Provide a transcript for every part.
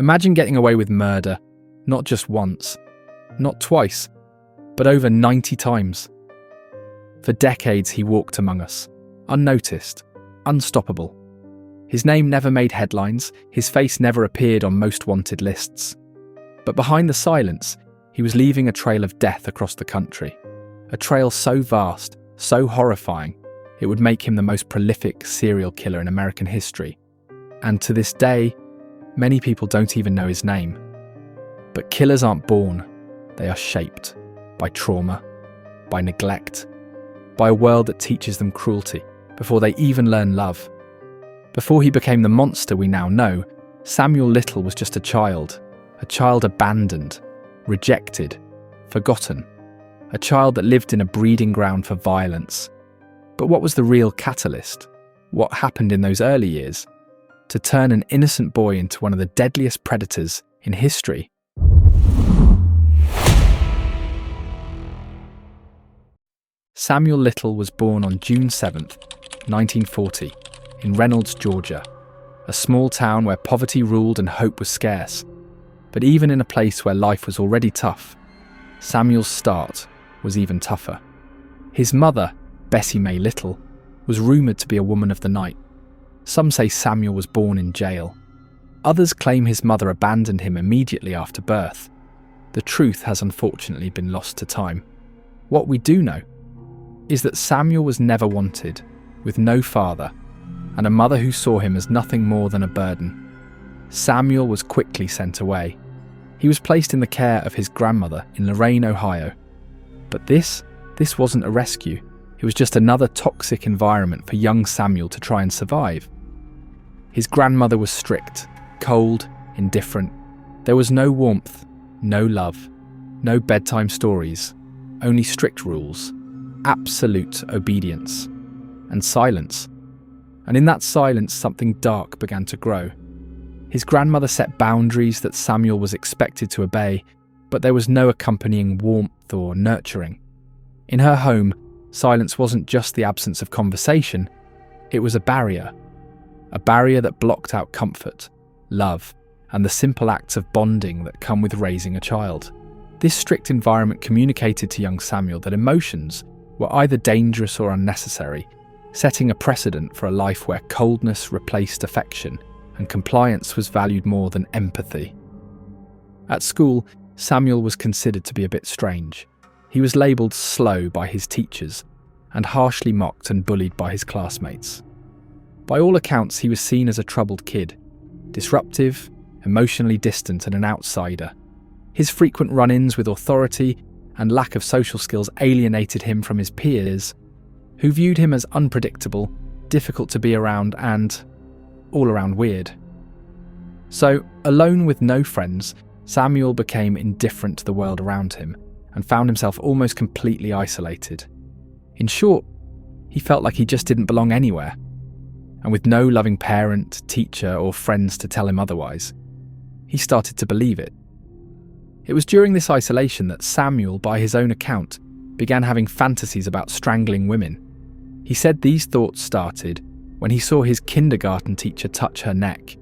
Imagine getting away with murder, not just once, not twice, but over 90 times. For decades he walked among us, unnoticed, unstoppable. His name never made headlines, his face never appeared on most wanted lists. But behind the silence, he was leaving a trail of death across the country. A trail so vast, so horrifying, it would make him the most prolific serial killer in American history. And to this day, many people don't even know his name. But killers aren't born, they are shaped by trauma, by neglect, by a world that teaches them cruelty before they even learn love. Before he became the monster we now know, Samuel Little was just a child abandoned, rejected, forgotten, a child that lived in a breeding ground for violence. But what was the real catalyst? What happened in those early years to turn an innocent boy into one of the deadliest predators in history? Samuel Little was born on June 7th, 1940, in Reynolds, Georgia, a small town where poverty ruled and hope was scarce. But even in a place where life was already tough, Samuel's start was even tougher. His mother, Bessie May Little, was rumoured to be a woman of the night. Some say Samuel was born in jail. Others claim his mother abandoned him immediately after birth. The truth has unfortunately been lost to time. What we do know is that Samuel was never wanted, with no father, and a mother who saw him as nothing more than a burden. Samuel was quickly sent away. He was placed in the care of his grandmother in Lorain, Ohio. But this wasn't a rescue. It was just another toxic environment for young Samuel to try and survive. His grandmother was strict, cold, indifferent. There was no warmth, no love, no bedtime stories, only strict rules, absolute obedience, and silence. And in that silence, something dark began to grow. His grandmother set boundaries that Samuel was expected to obey, but there was no accompanying warmth or nurturing. In her home, silence wasn't just the absence of conversation, it was a barrier that blocked out comfort, love, and the simple acts of bonding that come with raising a child. This strict environment communicated to young Samuel that emotions were either dangerous or unnecessary, setting a precedent for a life where coldness replaced affection and compliance was valued more than empathy. At school, Samuel was considered to be a bit strange. He was labelled slow by his teachers and harshly mocked and bullied by his classmates. By all accounts, he was seen as a troubled kid, disruptive, emotionally distant and an outsider. His frequent run-ins with authority and lack of social skills alienated him from his peers, who viewed him as unpredictable, difficult to be around and all around weird. So, alone with no friends, Samuel became indifferent to the world around him and found himself almost completely isolated. In short, he felt like he just didn't belong anywhere. And with no loving parent, teacher, or friends to tell him otherwise, he started to believe it. It was during this isolation that Samuel, by his own account, began having fantasies about strangling women. He said these thoughts started when he saw his kindergarten teacher touch her neck.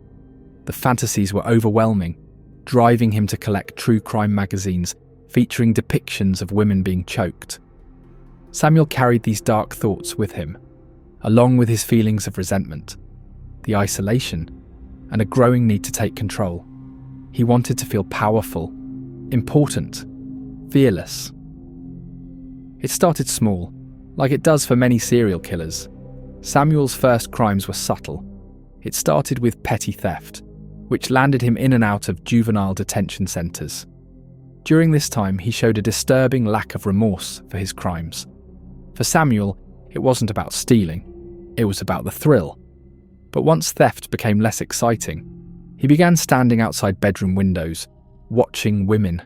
The fantasies were overwhelming, driving him to collect true crime magazines featuring depictions of women being choked. Samuel carried these dark thoughts with him, along with his feelings of resentment, the isolation, and a growing need to take control. He wanted to feel powerful, important, fearless. It started small, like it does for many serial killers. Samuel's first crimes were subtle. It started with petty theft, which landed him in and out of juvenile detention centres. During this time, he showed a disturbing lack of remorse for his crimes. For Samuel, it wasn't about stealing, it was about the thrill. But once theft became less exciting, he began standing outside bedroom windows, watching women,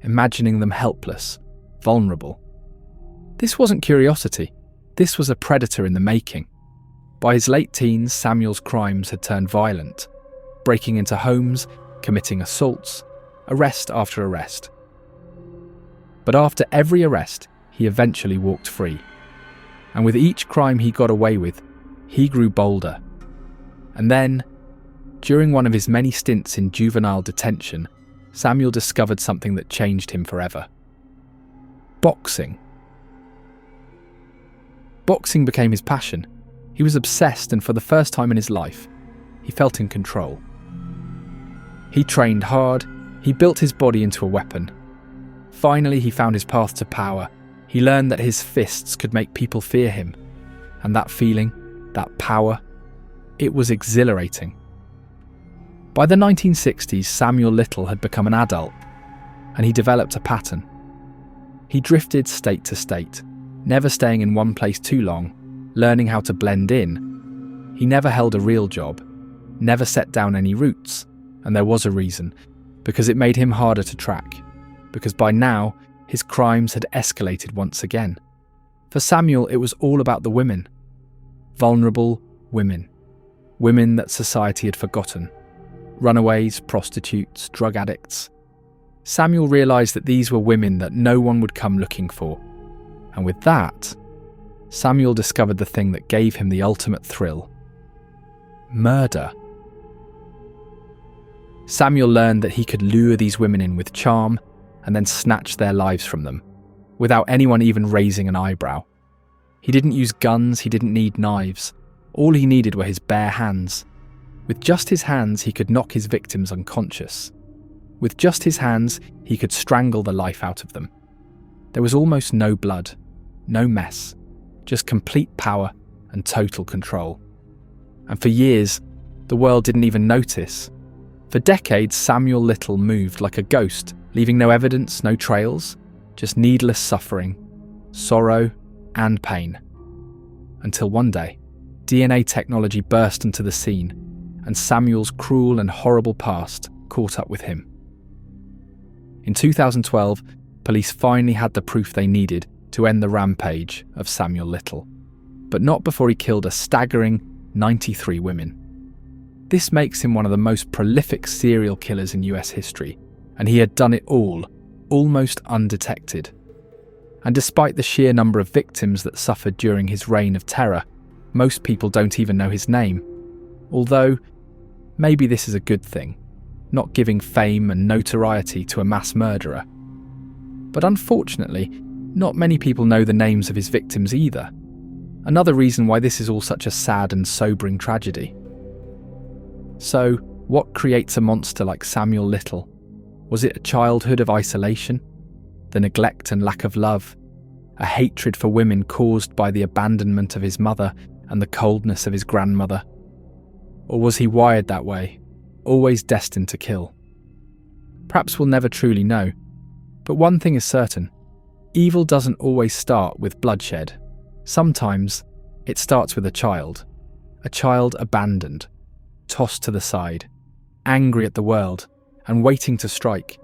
imagining them helpless, vulnerable. This wasn't curiosity, this was a predator in the making. By his late teens, Samuel's crimes had turned violent, breaking into homes, committing assaults, arrest after arrest. But after every arrest, he eventually walked free. And with each crime he got away with, he grew bolder. And then, During one of his many stints in juvenile detention, Samuel discovered something that changed him forever. Boxing. Boxing became his passion. He was obsessed, and for the first time in his life, he felt in control. He trained hard, he built his body into a weapon. Finally, he found his path to power. He learned that his fists could make people fear him. And that feeling, that power, it was exhilarating. By the 1960s, Samuel Little had become an adult, and he developed a pattern. He drifted state to state, never staying in one place too long, learning how to blend in. He never held a real job, never set down any roots, and there was a reason, because it made him harder to track, because by now, his crimes had escalated once again. For Samuel, it was all about the women. Vulnerable women. Women that society had forgotten. Runaways, prostitutes, drug addicts. Samuel realised that these were women that no one would come looking for. And with that, Samuel discovered the thing that gave him the ultimate thrill. Murder. Samuel learned that he could lure these women in with charm and then snatch their lives from them, without anyone even raising an eyebrow. He didn't use guns, he didn't need knives. All he needed were his bare hands. With just his hands, he could knock his victims unconscious. With just his hands, he could strangle the life out of them. There was almost no blood, no mess, just complete power and total control. And for years, the world didn't even notice. For decades, Samuel Little moved like a ghost, leaving no evidence, no trails, just needless suffering, sorrow, and pain. Until one day, DNA technology burst into the scene, and Samuel's cruel and horrible past caught up with him. In 2012, police finally had the proof they needed to end the rampage of Samuel Little, but not before he killed a staggering 93 women. This makes him one of the most prolific serial killers in US history, and he had done it all, almost undetected. And despite the sheer number of victims that suffered during his reign of terror, most people don't even know his name. Although, maybe this is a good thing, not giving fame and notoriety to a mass murderer. But unfortunately, not many people know the names of his victims either. Another reason why this is all such a sad and sobering tragedy. So, what creates a monster like Samuel Little? Was it a childhood of isolation? The neglect and lack of love? A hatred for women caused by the abandonment of his mother and the coldness of his grandmother? Or was he wired that way, always destined to kill? Perhaps we'll never truly know, but one thing is certain. Evil doesn't always start with bloodshed. Sometimes it starts with a child abandoned, tossed to the side, angry at the world, and waiting to strike.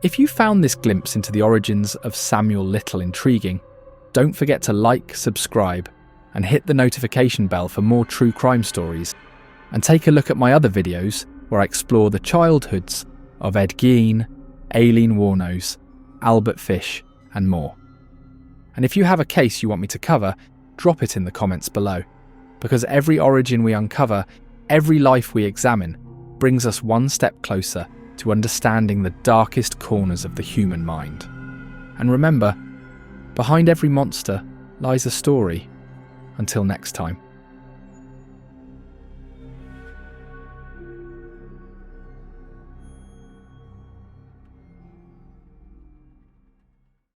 If you found this glimpse into the origins of Samuel Little intriguing, don't forget to like, subscribe, and hit the notification bell for more true crime stories. And take a look at my other videos where I explore the childhoods of Ed Gein, Aileen Wuornos, Albert Fish, and more. And if you have a case you want me to cover, drop it in the comments below, because every origin we uncover, every life we examine, brings us one step closer to understanding the darkest corners of the human mind. And remember, behind every monster lies a story. Until next time.